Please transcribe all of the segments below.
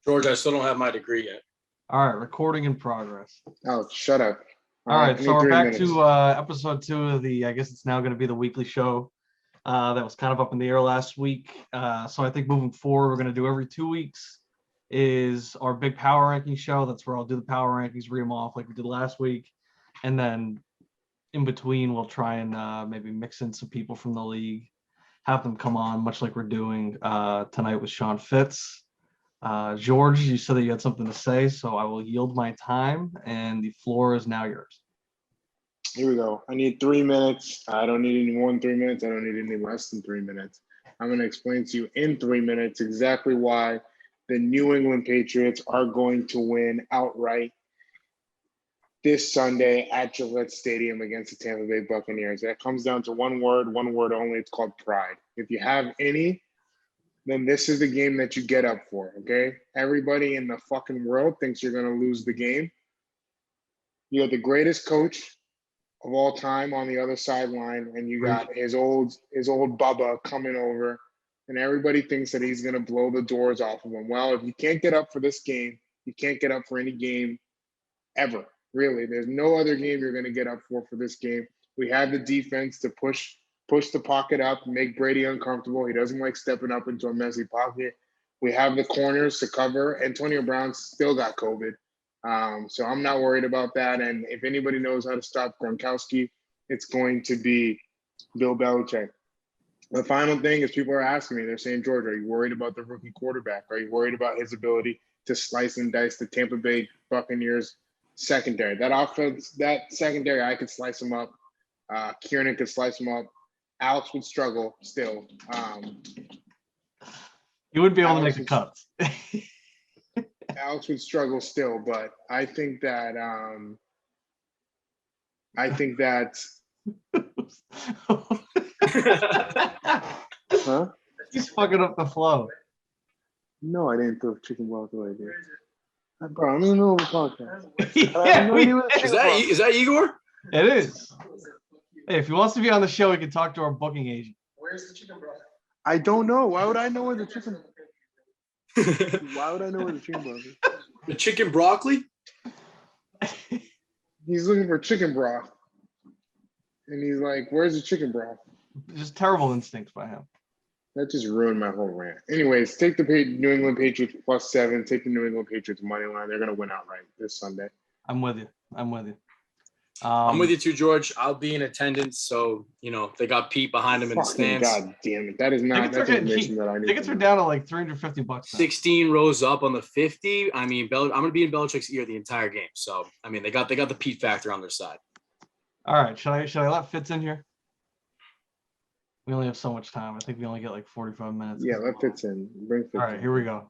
George, I still don't have my degree yet. All right, recording in progress. Oh, shut up. All right, so we're back to episode 2 of the, I guess it's now going to be the weekly show that was kind of up in the air last week. So I think moving forward, we're going to do every 2 weeks is our big power ranking show. That's where I'll do the power rankings, read them off like we did last week. And then in between, we'll try and maybe mix in some people from the league, have them come on, much like we're doing tonight with Sean Fitz. George, you said that you had something to say, so I will yield my time, and the floor is now yours. Here we go. I need 3 minutes. I don't need any more than 3 minutes. I don't need any less than 3 minutes. I'm going to explain to you in 3 minutes exactly why the New England Patriots are going to win outright this Sunday at Gillette Stadium against the Tampa Bay Buccaneers. That comes down to one word only. It's called pride. If you have any, then this is the game that you get up for, okay? Everybody in the fucking world thinks you're going to lose the game. You have the greatest coach of all time on the other sideline, and you got his old Bubba coming over, and everybody thinks that he's going to blow the doors off of him. Well, if you can't get up for this game, you can't get up for any game ever, really. There's no other game you're going to get up for this game. We have the defense to push the pocket up, make Brady uncomfortable. He doesn't like stepping up into a messy pocket. We have the corners to cover. Antonio Brown still got COVID. So I'm not worried about that. And if anybody knows how to stop Gronkowski, it's going to be Bill Belichick. The final thing is people are asking me, they're saying, George, are you worried about the rookie quarterback? Are you worried about his ability to slice and dice the Tampa Bay Buccaneers secondary? That offense, that secondary, I could slice them up. Kieran could slice them up. Alex would struggle still. You wouldn't be able to make the cuts. Alex would struggle still, but I think that huh? He's fucking up the flow. No, I didn't throw chicken broth away, dude. Bro, I'm in the middle of a podcast. Is that Igor? It is. Hey, if he wants to be on the show, he can talk to our booking agent. Where's the chicken broth? I don't know. Why would I know where the chicken? Why would I know where the chicken broth is? The chicken broccoli? He's looking for chicken broth, and he's like, "Where's the chicken broth?" Just terrible instincts by him. That just ruined my whole rant. Anyways, take the New England Patriots +7. Take the New England Patriots money line. They're gonna win outright this Sunday. I'm with you. I'm with you too, George. I'll be in attendance, so they got Pete behind him in the stands. God damn it! That is not that information that I need. Tickets are down to like $350. 16 rows up on the 50. I mean, I'm gonna be in Belichick's ear the entire game. So I mean, they got the Pete factor on their side. All right, should I let Fitz in here? We only have so much time. I think we only get like 45 minutes. Yeah, let Fitz in. Bring Fitz. All right, here we go.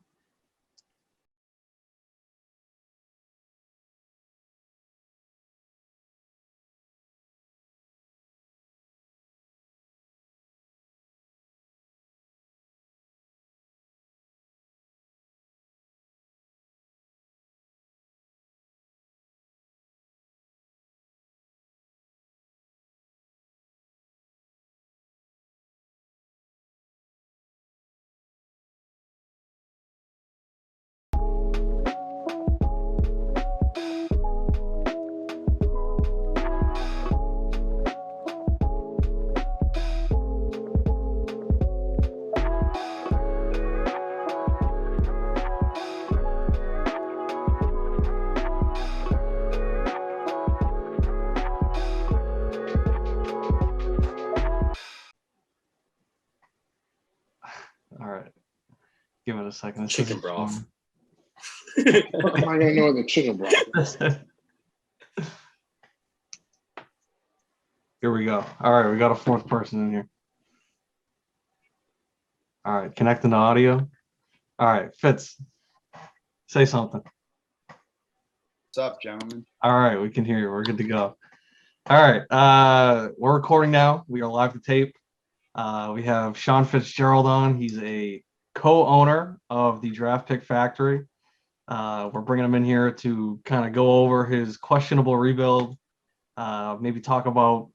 Give it a second. Chicken broth. I don't know the chicken broth. Here we go. All right, we got a fourth person in here. All right, connecting to audio. All right, Fitz, say something. What's up, gentlemen? All right, we can hear you. We're good to go. All right, we're recording now. We are live to tape. We have Sean Fitzgerald on. He's a co-owner of the Draft Pick Factory. We're bringing him in here to kind of go over his questionable rebuild, maybe talk about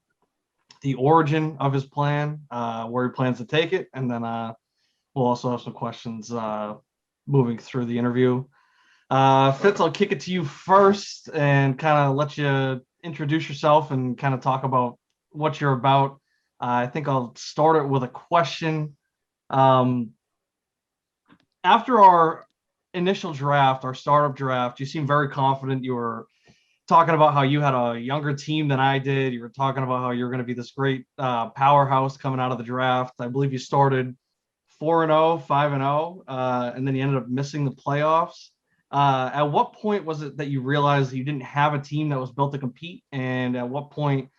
the origin of his plan, where he plans to take it, and then we'll also have some questions moving through the interview. Fitz, I'll kick it to you first and kind of let you introduce yourself and kind of talk about what you're about. I think I'll start it with a question. After our initial draft, our startup draft, you seem very confident. You were talking about how you had a younger team than I did. You were talking about how you're going to be this great powerhouse coming out of the draft. I believe you started 4-0, 5-0, and then you ended up missing the playoffs. At what point was it that you realized that you didn't have a team that was built to compete? And at what point,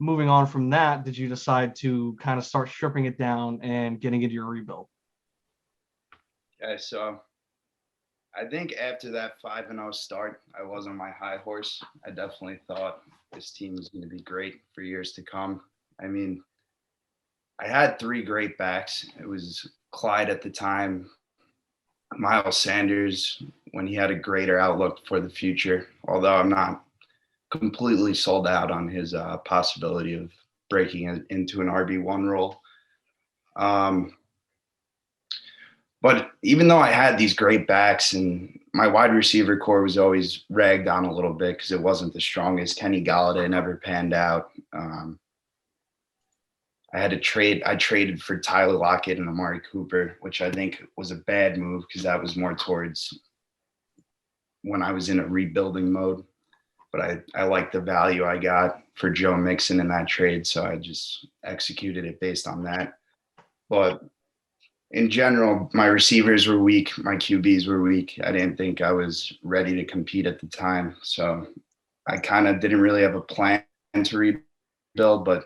moving on from that, did you decide to kind of start stripping it down and getting into your rebuild? Okay, so I think after that 5-0 start, I was on my high horse. I definitely thought this team was going to be great for years to come. I mean, I had 3 great backs. It was Clyde at the time, Miles Sanders when he had a greater outlook for the future, although I'm not completely sold out on his possibility of breaking into an RB1 role. But even though I had these great backs and my wide receiver core was always ragged on a little bit because it wasn't the strongest. Kenny Galladay never panned out. I traded for Tyler Lockett and Amari Cooper, which I think was a bad move because that was more towards when I was in a rebuilding mode. But I like the value I got for Joe Mixon in that trade, so I just executed it based on that. But in general, my receivers were weak. My QBs were weak. I didn't think I was ready to compete at the time. So I kind of didn't really have a plan to rebuild, but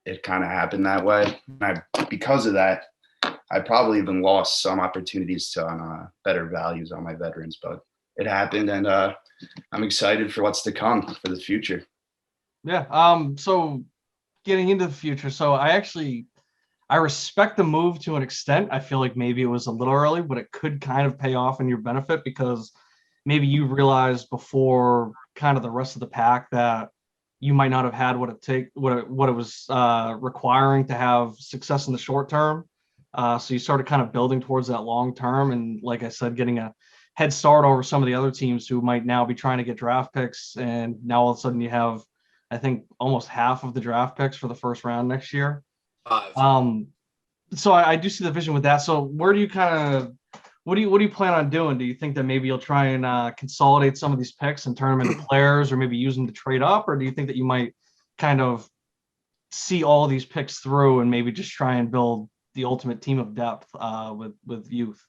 it kind of happened that way. And because of that, I probably even lost some opportunities on better values on my veterans, but it happened. And I'm excited for what's to come for the future. Yeah. So getting into the future. So I respect the move to an extent. I feel like maybe it was a little early, but it could kind of pay off in your benefit because maybe you realized before kind of the rest of the pack that you might not have had what it was requiring to have success in the short term. So you started kind of building towards that long term. And like I said, getting a head start over some of the other teams who might now be trying to get draft picks. And now all of a sudden you have, I think, almost half of the draft picks for the first round next year. So I do see the vision with that. So where do you what do you plan on doing? Do you think that maybe you'll try and consolidate some of these picks and turn them into players, or maybe use them to trade up, or do you think that you might kind of see all of these picks through and maybe just try and build the ultimate team of depth with youth?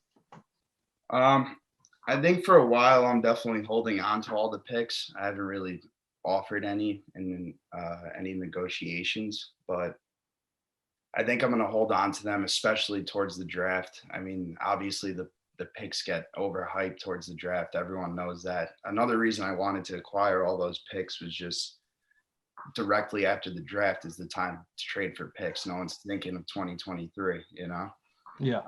I think for a while I'm definitely holding on to all the picks. I haven't really offered any in any negotiations, but I think I'm going to hold on to them, especially towards the draft. I mean, obviously the picks get overhyped towards the draft. Everyone knows that. Another reason I wanted to acquire all those picks was just directly after the draft is the time to trade for picks. No one's thinking of 2023, you know? Yeah.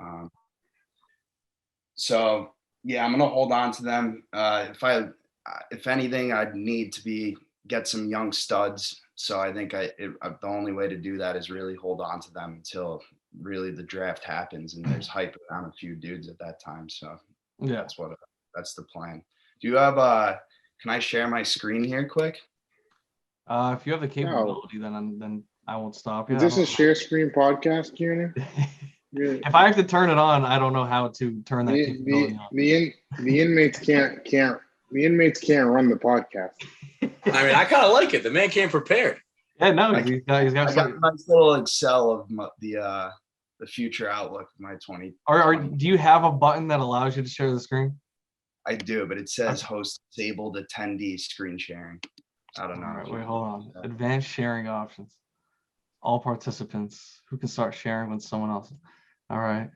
So yeah, I'm going to hold on to them. If anything, I'd need to get some young studs. So I think the only way to do that is really hold on to them until really the draft happens and there's hype around a few dudes at that time. So yeah, that's the plan. Do you have can I share my screen here quick? If you have the capability, then I won't stop you. Is this a share screen podcast, Kieran? If I have to turn it on, I don't know how to turn that capability on. The inmates can't run the podcast. I mean, I kind of like it. The man came prepared. Yeah, no, he's got I got a nice little Excel of the future outlook of my 20. Do you have a button that allows you to share the screen? I do, but it says host disabled attendee screen sharing. I don't know. All right, wait, hold on. Advanced sharing options. All participants who can start sharing with someone else. All right.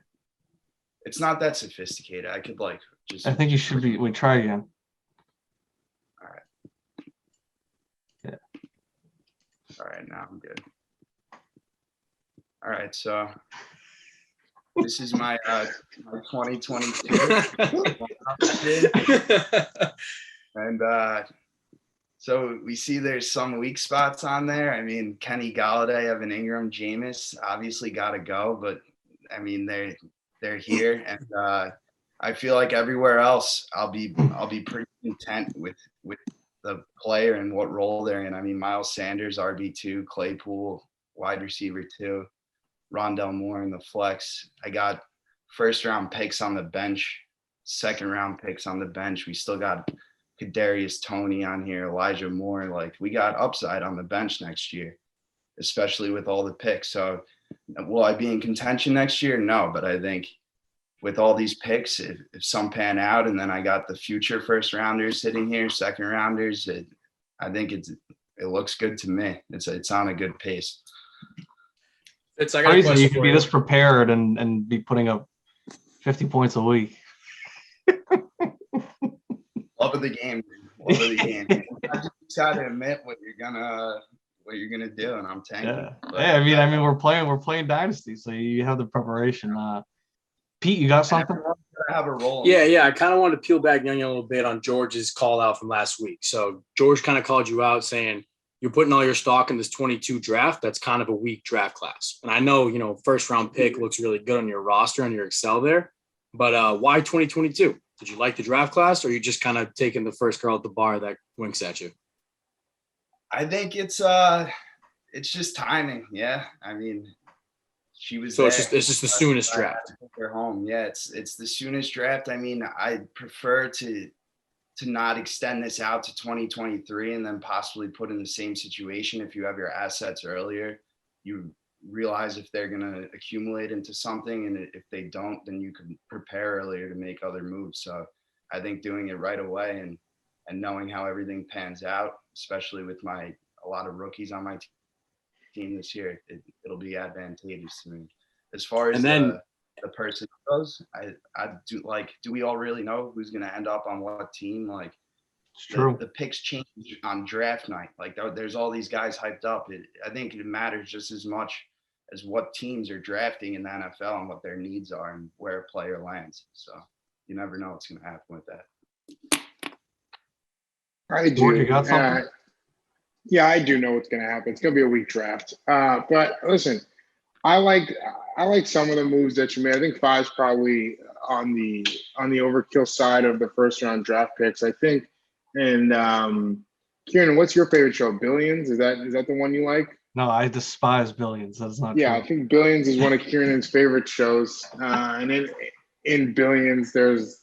It's not that sophisticated. I could just. I think you should be. Wait, try again. All right. Yeah. All right, now I'm good. All right, so this is my 2022. And so we see there's some weak spots on there. I mean, Kenny Galladay, Evan Ingram, Jameis obviously got to go, but I mean they're here, and I feel like everywhere else, I'll be pretty content with the player and what role they're in. I mean, Miles Sanders, RB2, Claypool, wide receiver 2, Rondell Moore in the flex. I got first round picks on the bench, second round picks on the bench. We still got Kadarius Toney on here, Elijah Moore. Like, we got upside on the bench next year, especially with all the picks. So will I be in contention next year? No, but I think with all these picks, if some pan out, and then I got the future first rounders sitting here, second rounders, I think it looks good to me. It's on a good pace. It's I got a Crazy question you could for be you. this prepared and be putting up 50 points a week. Love of the game, dude. Love of the game. I just gotta admit what you're gonna do, and I'm tanking. Yeah. Hey, I mean, we're playing Dynasty, so you have the preparation. Pete, you got something? I have a role. Yeah. I kind of wanted to peel back a little bit on George's call out from last week. So George kind of called you out saying you're putting all your stock in this 22 draft. That's kind of a weak draft class. And I know, first round pick looks really good on your roster and your Excel there, but why 2022? Did you like the draft class, or are you just kind of taking the first girl at the bar that winks at you? I think it's just timing. Yeah. I mean, she was so there. It's just the soonest draft. Her home. Yeah, it's the soonest draft. I mean, I prefer to not extend this out to 2023 and then possibly put in the same situation. If you have your assets earlier, you realize if they're going to accumulate into something, and if they don't, then you can prepare earlier to make other moves. So I think doing it right away and knowing how everything pans out, especially with a lot of rookies on my team this year, it'll be advantageous to me. As far as the person goes, I do we all really know who's going to end up on what team? Like, it's true. The picks change on draft night. Like, there's all these guys hyped up. I think it matters just as much as what teams are drafting in the NFL and what their needs are and where a player lands. So you never know what's going to happen with that. I do. George, you got something? Yeah, I do know what's going to happen. It's going to be a weak draft. But listen, I like some of the moves that you made. I think 5's probably on the overkill side of the first round draft picks, I think. And Kieran, what's your favorite show? Billions? Is that the one you like? No, I despise Billions. That's not true. I think Billions is one of Kieran's favorite shows. And in Billions, there's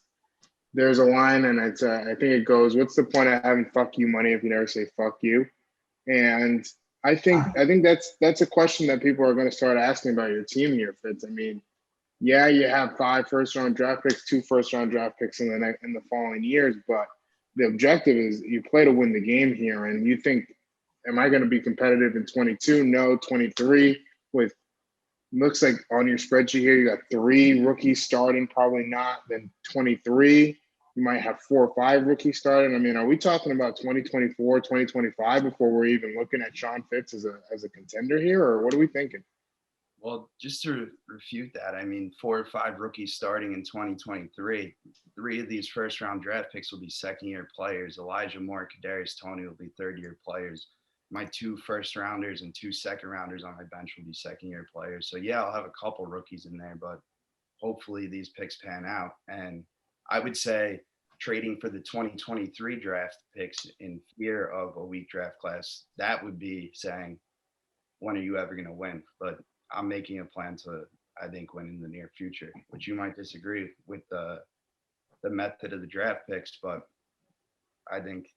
a line, and it's I think it goes, "What's the point of having fuck you money if you never say fuck you?" And I think that's a question that people are going to start asking about your team here, Fitz. I mean, yeah, you have 5 first-round draft picks, 2 first-round draft picks in the following years, but the objective is you play to win the game here. And you think, am I going to be competitive in 22? No. 23 with looks like on your spreadsheet here you got 3 rookies starting, probably not. Then 23. You might have 4 or 5 rookies starting. I mean, are we talking about 2024, 2025 before we're even looking at Sean Fitz as a contender here, or what are we thinking? Well, just to refute that, I mean, 4 or 5 rookies starting in 2023. 3 of these first-round draft picks will be second-year players. Elijah Moore, Kadarius Toney will be third-year players. My 2 first-rounders and 2 second-rounders on my bench will be second-year players. So, yeah, I'll have a couple rookies in there, but hopefully these picks pan out. And I would say trading for the 2023 draft picks in fear of a weak draft class, that would be saying, when are you ever going to win? But I'm making a plan to, I think, win in the near future, which you might disagree with the method of the draft picks, but I think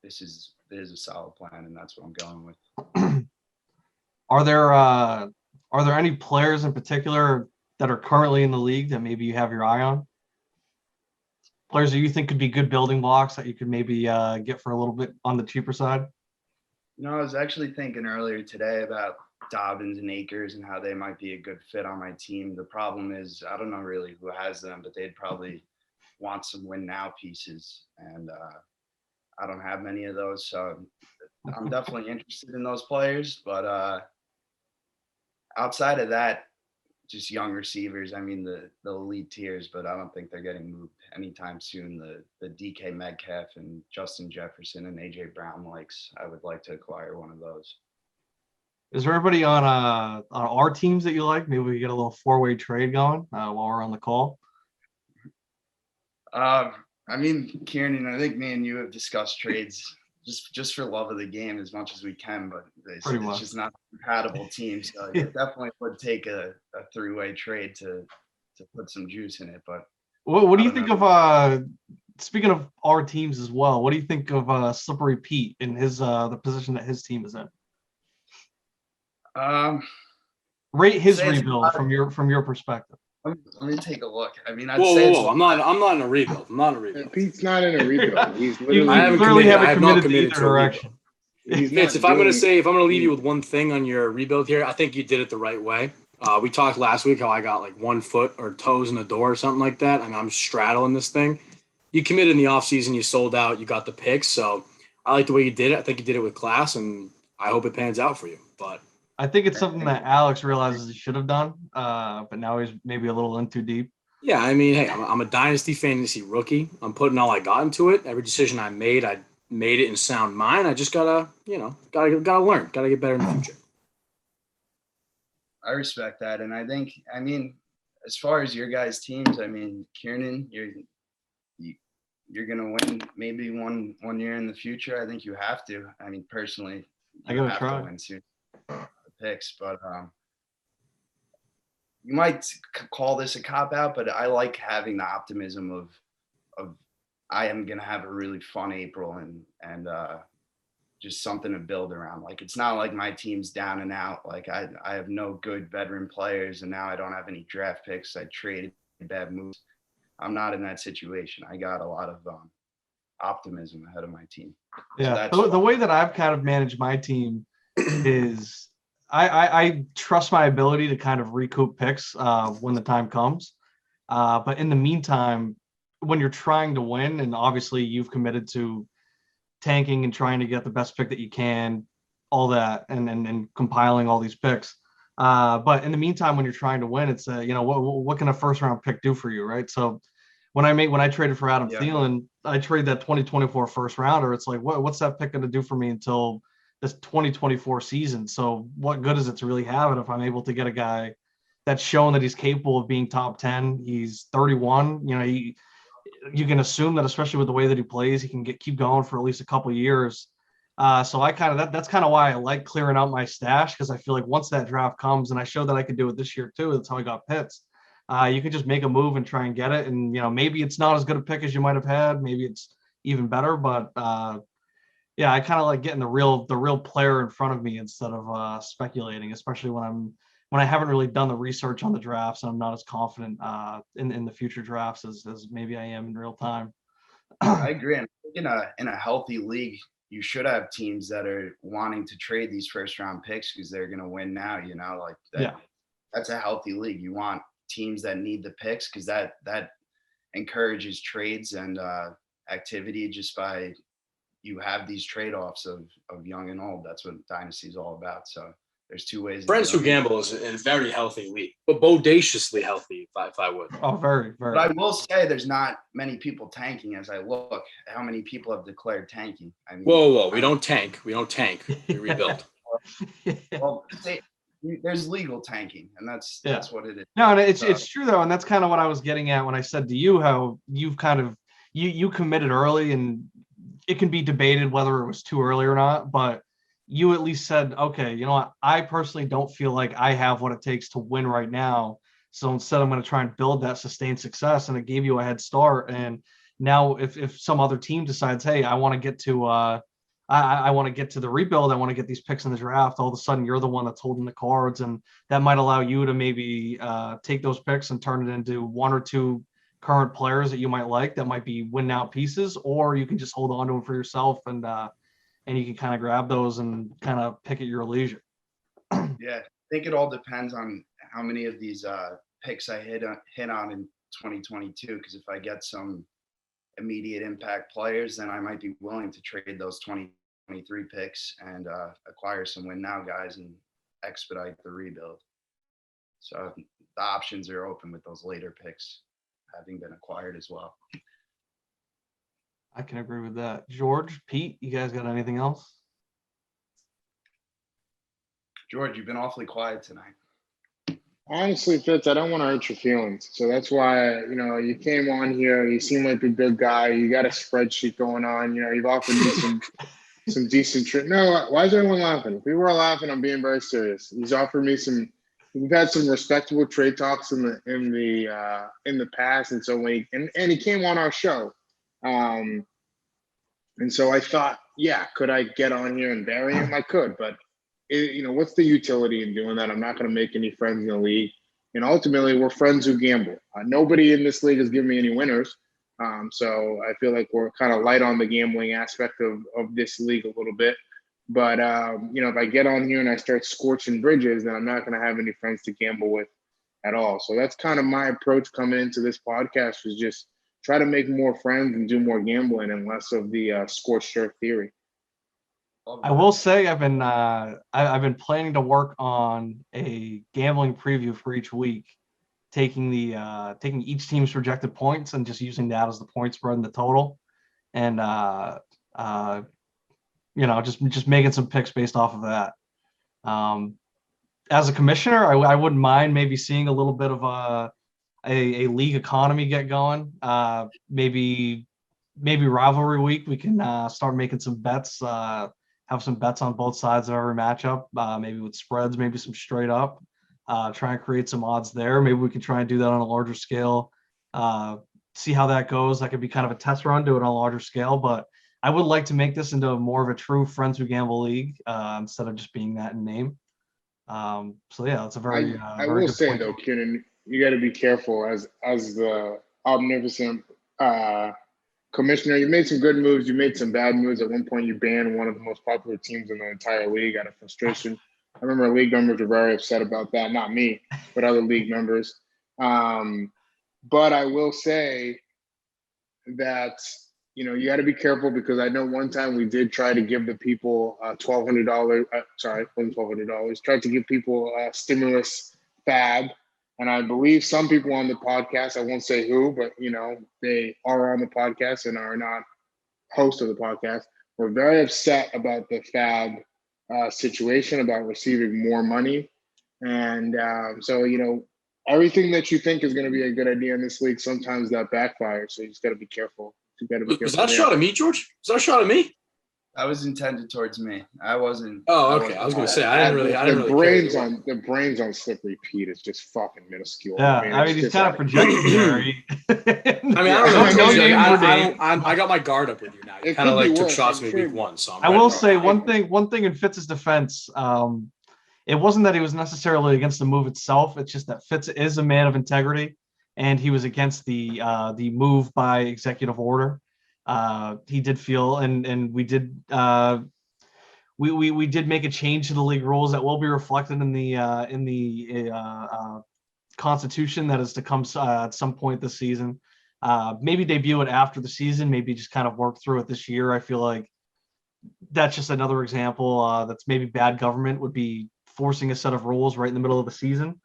this is a solid plan, and that's what I'm going with. Are there any players in particular that are currently in the league that maybe you have your eye on? Players that you think could be good building blocks that you could maybe get for a little bit on the cheaper side? I was actually thinking earlier today about Dobbins and Akers and how they might be a good fit on my team. The problem is I don't know really who has them, but they'd probably want some win now pieces, and I don't have many of those, so I'm definitely interested in those players. But outside of that, just young receivers. I mean, the elite tiers, but I don't think they're getting moved anytime soon. The DK Metcalf and Justin Jefferson and AJ Brown likes. I would like to acquire one of those. Is there anybody on our teams that you like? Maybe we get a little 4-way trade going while we're on the call. I mean, Kieran, I think me and you have discussed trades just for love of the game as much as we can, but it's just not a compatible team. So it definitely would take a three-way trade to put some juice in it. But what do you think of speaking of our teams as well? What do you think of Slippery Pete in his the position that his team is in? Rate his rebuild from your perspective. Let me take a look. I mean, whoa. I'm not in a rebuild. Pete's not in a rebuild. He's literally. I haven't committed to either direction. Fitz, if I'm going to leave you with one thing on your rebuild here, I think you did it the right way. We talked last week how I got like 1 foot or toes in the door or something like that. I mean, I'm straddling this thing. You committed in the offseason, you sold out, you got the picks. So I like the way you did it. I think you did it with class, and I hope it pans out for you. But I think it's something that Alex realizes he should have done, but now he's maybe a little in too deep. Yeah, I mean, hey, I'm a dynasty fantasy rookie. I'm putting all I got into it. Every decision I made it in sound mind. I just gotta learn, gotta get better in the future. I respect that, and I think, I mean, as far as your guys' teams, I mean, Kieran, you're gonna win maybe one year in the future. I think you have to. I mean, personally, I gotta try to win soon. The picks, but you might call this a cop out, but I like having the optimism of I am gonna have a really fun April and just something to build around. Like, it's not like my team's down and out. Like, I have no good veteran players, and now I don't have any draft picks. I traded bad moves. I'm not in that situation. I got a lot of optimism ahead of my team. Yeah, so the way that I've kind of managed my team is I trust my ability to kind of recoup picks when the time comes. But in the meantime, when you're trying to win, and obviously you've committed to tanking and trying to get the best pick that you can, all that, and compiling all these picks. But in the meantime, when you're trying to win, it's what can a first round pick do for you, right? So when I traded for Adam Thielen, I traded that 2024 first rounder. It's like, what's that pick going to do for me until this 2024 season? So what good is it to really have it if I'm able to get a guy that's shown that he's capable of being top 10? He's 31. You can assume that, especially with the way that he plays, he can keep going for at least a couple of years. So I kind of that's kind of why I like clearing out my stash, because I feel like once that draft comes, and I showed that I could do it this year too. That's how I got Pitts. You could just make a move and try and get it, and maybe it's not as good a pick as you might have had. Maybe it's even better, but yeah, I kind of like getting the real player in front of me instead of speculating, especially when I haven't really done the research on the drafts and I'm not as confident in the future drafts as maybe I am in real time. I agree. And in a healthy league, you should have teams that are wanting to trade these first round picks because they're going to win now. Like that. Yeah. That's a healthy league. You want teams that need the picks because that encourages trades and activity just by you have these trade-offs of young and old. That's what Dynasty is all about. So there's two ways. Friends Who Gamble is in a very healthy league, but bodaciously healthy, if I would. Oh, very, very. But I will say there's not many people tanking as I look. How many people have declared tanking? I mean, whoa. We don't tank. We rebuild. Well, there's legal tanking, and that's what it is. No, and it's true though, and that's kind of what I was getting at when I said to you how you've kind of you committed early, and it can be debated whether it was too early or not, but you at least said, okay, you know what, I personally don't feel like I have what it takes to win right now. So instead, I'm going to try and build that sustained success, and it gave you a head start. And now, if some other team decides, hey, I want to get to I want to get to the rebuild, I want to get these picks in the draft, all of a sudden you're the one that's holding the cards, and that might allow you to maybe take those picks and turn it into one or two current players that you might like that might be win now pieces, or you can just hold on to them for yourself and you can kind of grab those and kind of pick at your leisure. Yeah, I think it all depends on how many of these picks I hit on in 2022, because if I get some immediate impact players, then I might be willing to trade those 2023 picks and acquire some win now guys and expedite the rebuild. So the options are open with those later picks having been acquired as well. I can agree with that. George, Pete, you guys got anything else? George, you've been awfully quiet tonight. Honestly, Fitz, I don't want to hurt your feelings. So that's why, you came on here. You seem like a good guy. You got a spreadsheet going on. You've offered me some decent No, why is everyone laughing? If people are laughing, I'm being very serious. He's offered me some. We've had some respectable trade talks in the past, and so and he came on our show, and so I thought, yeah, could I get on here and bury him? I could, but what's the utility in doing that? I'm not going to make any friends in the league, and ultimately, we're friends who gamble. Nobody in this league has given me any winners. So I feel like we're kind of light on the gambling aspect of this league a little bit. But, if I get on here and I start scorching bridges, then I'm not going to have any friends to gamble with at all. So that's kind of my approach coming into this podcast, was just try to make more friends and do more gambling and less of the scorched earth theory. I will say I've been planning to work on a gambling preview for each week, taking each team's projected points and just using that as the point spread and the total, and just making some picks based off of that. As a commissioner, I wouldn't mind maybe seeing a little bit of a league economy get going. Maybe rivalry week we can start making some bets. Have some bets on both sides of every matchup. Maybe with spreads, maybe some straight up. Try and create some odds there. Maybe we can try and do that on a larger scale. See how that goes. That could be kind of a test run, do it on a larger scale. But I would like to make this into more of a true Friends Who Gamble league instead of just being that in name. So yeah, that's a very. I will say though, Kieran, you got to be careful as the omnipotent commissioner. You made some good moves. You made some bad moves. At one point, you banned one of the most popular teams in the entire league out of frustration. I remember league members were very upset about that. Not me, but other league members. But I will say that, you got to be careful, because I know one time we did try to give the people $1,200. Sorry, wasn't $1,200. Tried to give people a stimulus fab. And I believe some people on the podcast, I won't say who, but, they are on the podcast and are not hosts of the podcast, were very upset about the fab situation, about receiving more money. And so, everything that you think is going to be a good idea in this league, sometimes that backfires. So you just got to be careful. Is that a shot at me, George? Is that a shot at me? That was intended towards me. I wasn't. Oh, okay. I was going to say I didn't really. The brains on Slippery Pete is just fucking minuscule. Yeah, I mean he's kind of projecting there. I mean, I don't know. I got my guard up with you now. You kind of like took shots at me week one. So I will say one thing in Fitz's defense. It wasn't that he was necessarily against the move itself. It's just that Fitz is a man of integrity, and he was against the move by executive order. He did feel, and we did we did make a change to the league rules that will be reflected in the Constitution that is to come at some point this season. Maybe debut it after the season. Maybe just kind of work through it this year. I feel like that's just another example that's maybe bad government would be forcing a set of rules right in the middle of the season.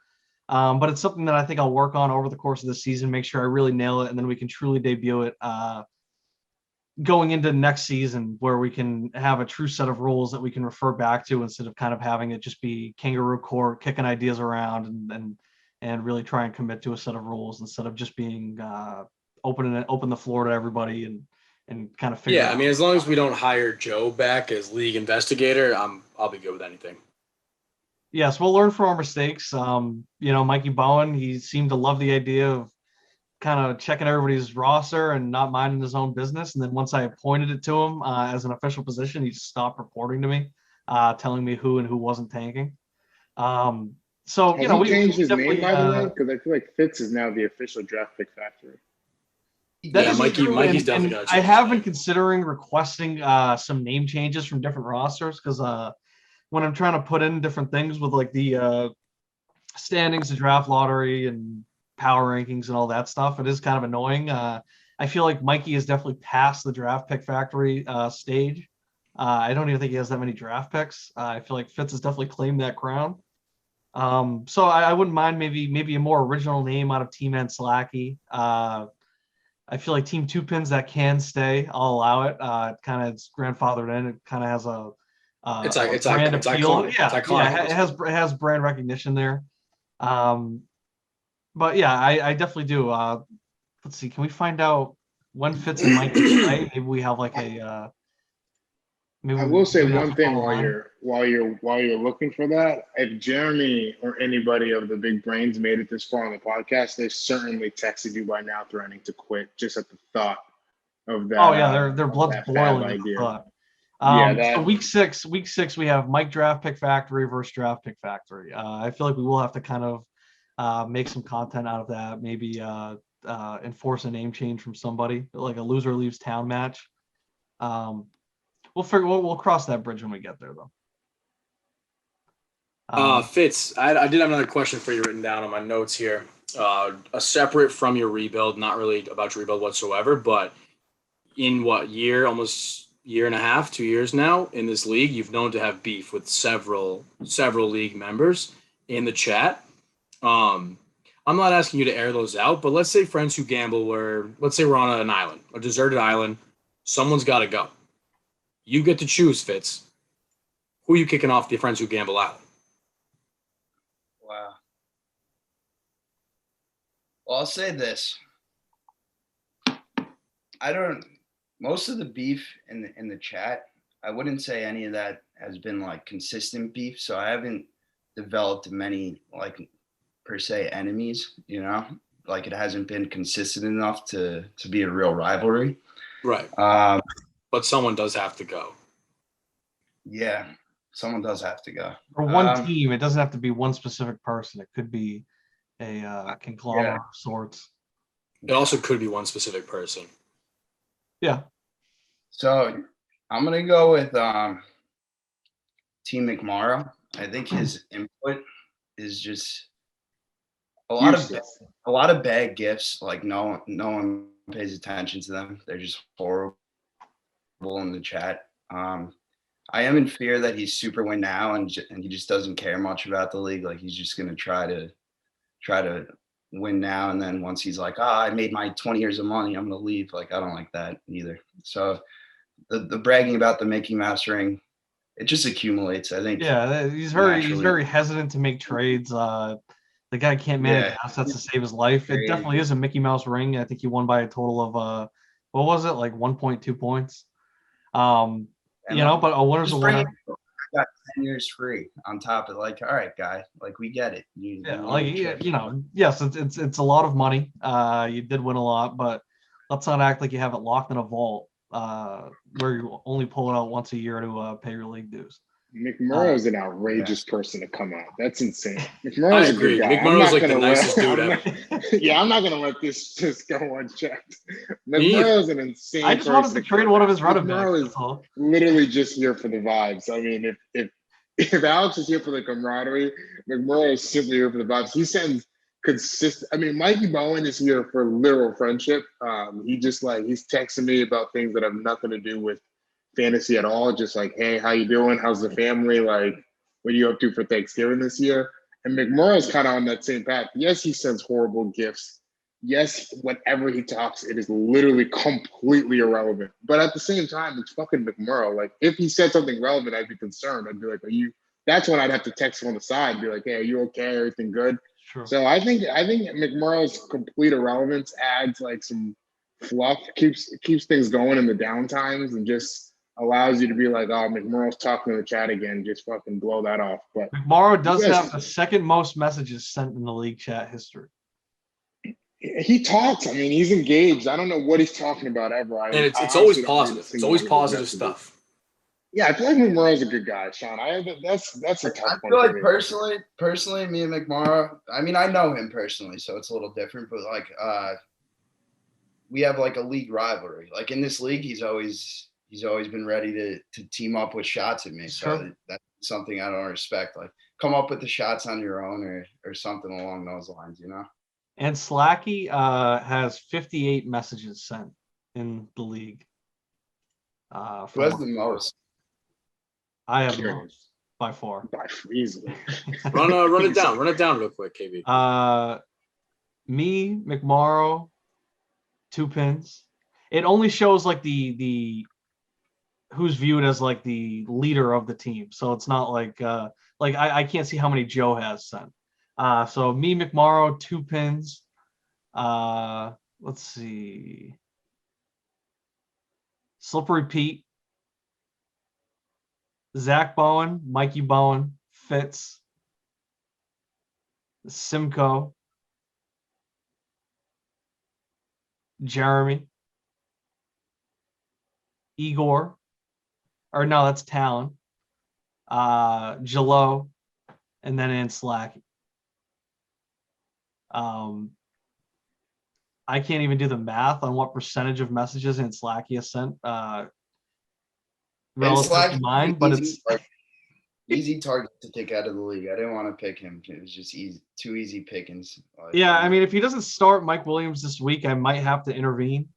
But it's something that I think I'll work on over the course of the season, make sure I really nail it, and then we can truly debut it going into next season, where we can have a true set of rules that we can refer back to instead of kind of having it just be kangaroo court, kicking ideas around and really try and commit to a set of rules instead of just being open the floor to everybody and kind of figure it out. I mean, as long as we don't hire Joe back as league investigator, I'll be good with anything. Yes, we'll learn from our mistakes. Mikey Bowen, he seemed to love the idea of kind of checking everybody's roster and not minding his own business. And then once I appointed it to him as an official position, he just stopped reporting to me, telling me who and who wasn't tanking. So, we changed his name, by the way, because I feel like Fitz is now the official draft pick factory. Mikey's definitely got to. I have been considering requesting some name changes from different rosters, because when I'm trying to put in different things with like the standings, the draft lottery, and power rankings and all that stuff, it is kind of annoying. I feel like Mikey is definitely past the draft pick factory stage. I don't even think he has that many draft picks. I feel like Fitz has definitely claimed that crown. So I wouldn't mind maybe a more original name out of Team Slacky. I feel like Team Two Pins that can stay, I'll allow it. It kind of is grandfathered in. It kind of has a brand appeal. It's iconic. Yeah, it has brand recognition there. But yeah, I definitely do. Let's see. Can we find out when Fitz and Mike can play? Maybe we have like a. I will say maybe that's one thing on the line. while you're looking for that. If Jeremy or anybody of the big brains made it this far on the podcast, they certainly texted you by now threatening to quit just at the thought of that. Oh yeah, their blood's that boiling fab at the idea. thought. Yeah, So week six, we have Mike Draft Pick Factory versus Draft Pick Factory. I feel like we will have to kind of make some content out of that. Maybe enforce a name change from somebody, like a loser leaves town match. We'll cross that bridge when we get there, though. Fitz, I did have another question for you written down on my notes here. A separate from your rebuild, not really about your rebuild whatsoever, but in almost year and a half, 2 years now in this league, you've known to have beef with several league members in the chat. I'm not asking you to air those out, but let's say friends who gamble let's say we're on an island, a deserted island. Someone's got to go. You get to choose, Fitz. Who are you kicking off the friends who gamble island? Wow. Well, I'll say this. Most of the beef in the chat, I wouldn't say any of that has been like consistent beef. So I haven't developed many like per se enemies, like it hasn't been consistent enough to be a real rivalry. Right. But someone does have to go. Yeah, someone does have to go. For one team, it doesn't have to be one specific person. It could be a conglomerate of sorts. It also could be one specific person. Yeah. So I'm gonna go with Team McMorrow. I think his input is just a lot of bad gifts. Like no one pays attention to them. They're just horrible in the chat. I am in fear that he's super win now and he just doesn't care much about the league. Like he's just gonna try to win now, and then once he's like, I made my 20 years of money, I'm gonna leave. Like I don't like that either. So the bragging about the Mickey Mouse ring, it just accumulates. I think. Yeah, he's very hesitant to make trades. The guy can't manage assets to save his life. It definitely is a Mickey Mouse ring. I think he won by a total of what was it, like 1.2 points? But a winner's a winner. I got 10 years free on top of like, all right, guy, like we get it. Yes, it's a lot of money. You did win a lot, but let's not act like you have it locked in a vault where you only pull it out once a year to pay your league dues. McMurrow is an outrageous person to come out. That's insane. McMurrow's a good guy. McMurrow's like the nicest dude ever. Yeah, I'm not gonna let this just go unchecked. McMurrow's an insane. I just wanted to trade one of his running backs. McMurrow is literally just here for the vibes. I mean, if Alex is here for the camaraderie, McMurrow is simply here for the vibes. He sends consistent. I mean, Mikey Bowen is here for literal friendship. He's texting me about things that have nothing to do with fantasy at all, just like, hey, how you doing? How's the family? Like, what are you up to for Thanksgiving this year? And McMurrow's kind of on that same path. Yes, he sends horrible gifts. Yes, whenever he talks, it is literally completely irrelevant. But at the same time, it's fucking McMurrow. Like, if he said something relevant, I'd be concerned. I'd be like, that's when I'd have to text him on the side and be like, hey, are you okay? Everything good? Sure. So I think McMurrow's complete irrelevance adds like some fluff, keeps things going in the down times, and just allows you to be like, oh, McMurrow's talking in the chat again, just fucking blow that off. But McMurrow does have the second most messages sent in the league chat history. He talks. I mean, he's engaged. I don't know what he's talking about ever. And it's always positive. It's always positive stuff. Yeah, I feel like McMurrow's a good guy, Sean. That's a tough one. I feel like personally, me and McMurrow, I mean, I know him personally, so it's a little different, but like we have like a league rivalry. Like in this league, he's always been ready to team up with shots at me. So that's something I don't respect. Like come up with the shots on your own or something along those lines, And Slacky has 58 messages sent in the league. Who has the most? I have the most by far. Easily. Run it down. Run it down real quick, KB. Me, McMorrow, 2 Pinz. It only shows like the who's viewed as like the leader of the team. So it's not like I can't see how many Joe has sent. So me, McMorrow, 2 Pinz. Let's see. Slippery Pete, Zach Bowen, Mikey Bowen, Fitz, Simcoe, Jeremy, Igor, or no, that's Talon, Jalo, and then Anslacky. I can't even do the math on what percentage of messages Anslacky has sent relative to mine, but it's easy target to take out of the league. I didn't want to pick him. It was just too easy pickings. Yeah, I mean, if he doesn't start Mike Williams this week, I might have to intervene.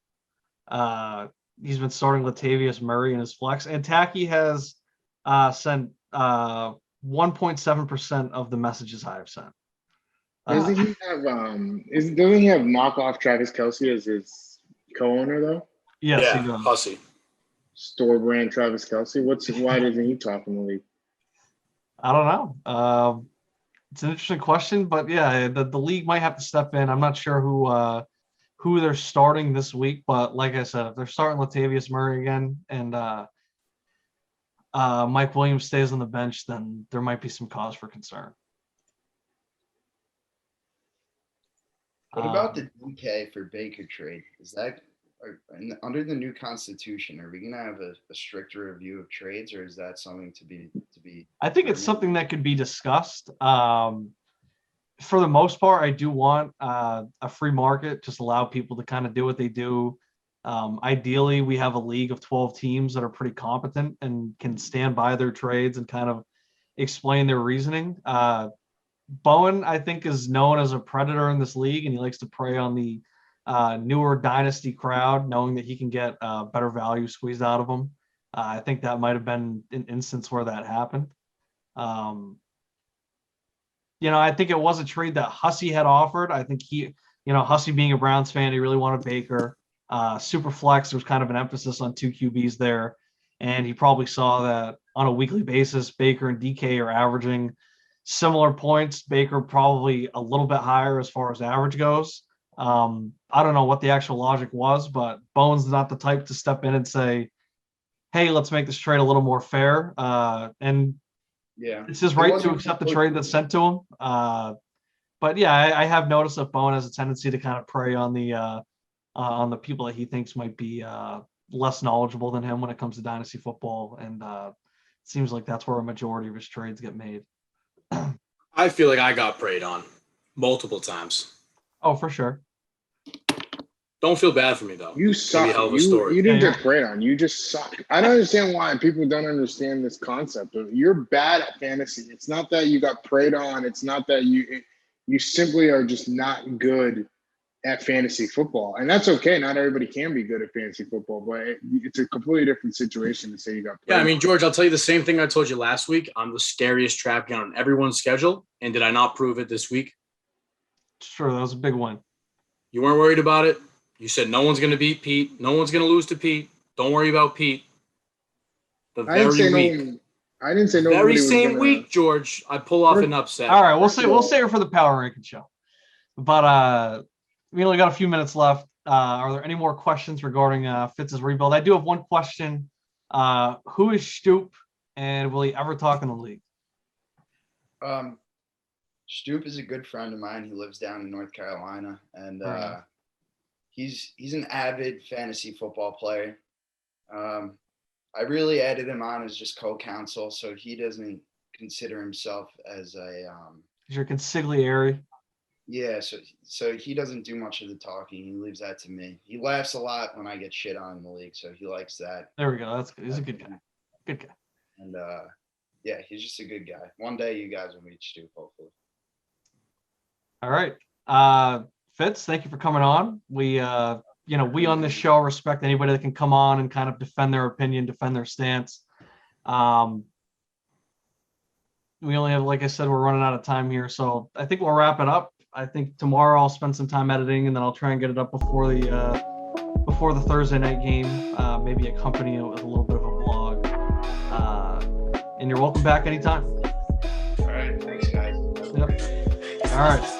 He's been starting Latavius Murray in his flex, and Tacky has sent 1.7% of the messages I have sent. Doesn't he have doesn't he have knockoff Travis Kelce as his co-owner though? Yes, yeah, he does. Hussey. Store brand Travis Kelce. Why doesn't he talk in the league? I don't know. It's an interesting question, but yeah, the league might have to step in. I'm not sure who they're starting this week, but like I said, if they're starting Latavius Murray again and Mike Williams stays on the bench, then there might be some cause for concern. What about the DK for Baker trade? Is that under the new constitution? Are we going to have a stricter review of trades, or is that something to be? I think it's something that could be discussed. For the most part, I do want a free market, just allow people to kind of do what they do. Ideally, we have a league of 12 teams that are pretty competent and can stand by their trades and kind of explain their reasoning. Bowen, I think, is known as a predator in this league, and he likes to prey on the newer dynasty crowd, knowing that he can get better value squeezed out of them. I think that might have been an instance where that happened. I think it was a trade that Hussey had offered. I think Hussey being a Browns fan, he really wanted Baker. Super flex, there was kind of an emphasis on 2 QBs there, and he probably saw that on a weekly basis, Baker and DK are averaging similar points. Baker probably a little bit higher as far as average goes. I don't know what the actual logic was, but Bowen's not the type to step in and say, hey, let's make this trade a little more fair. And yeah, it's his right to accept the trade that's sent to him. But yeah, I have noticed that Bowen has a tendency to kind of prey on the people that he thinks might be less knowledgeable than him when it comes to dynasty football. And it seems like that's where a majority of his trades get made. I feel like I got preyed on multiple times. Oh, for sure. Don't feel bad for me, though. You suck. You didn't get preyed on. You just suck. I don't understand why people don't understand this concept. You're bad at fantasy. It's not that you got preyed on. It's not that you simply are just not good at fantasy football. And that's okay. Not everybody can be good at fantasy football, but it's a completely different situation to say you got preyed on. Yeah, I mean, George, I'll tell you the same thing I told you last week. I'm the scariest trap game on everyone's schedule. And did I not prove it this week? Sure, that was a big one. You weren't worried about it. You said no one's going to beat Pete. No one's going to lose to Pete. Don't worry about Pete. I didn't say no. Very same week, George. I pull off an upset. All right, we'll save it for the power ranking show. But we only got a few minutes left. Are there any more questions regarding Fitz's rebuild? I do have one question. Who is Stoop, and will he ever talk in the league? Stoop is a good friend of mine. He lives down in North Carolina, and he's an avid fantasy football player. I really added him on as just co-counsel, so he doesn't consider himself as a your consigliere. Yeah, so he doesn't do much of the talking. He leaves that to me. He laughs a lot when I get shit on in the league, so he likes that. There we go. That's good. He's a good guy. Good guy. And yeah, he's just a good guy. One day you guys will meet Stu, hopefully. All right. Fitz, thank you for coming on. We we on this show respect anybody that can come on and kind of defend their opinion, defend their stance. We only have, like I said, we're running out of time here, so I think we'll wrap it up. I think tomorrow I'll spend some time editing, and then I'll try and get it up before the Thursday night game. Maybe accompany it with a little bit of a blog. And you're welcome back anytime. All right, thanks, guys. Yep. All right.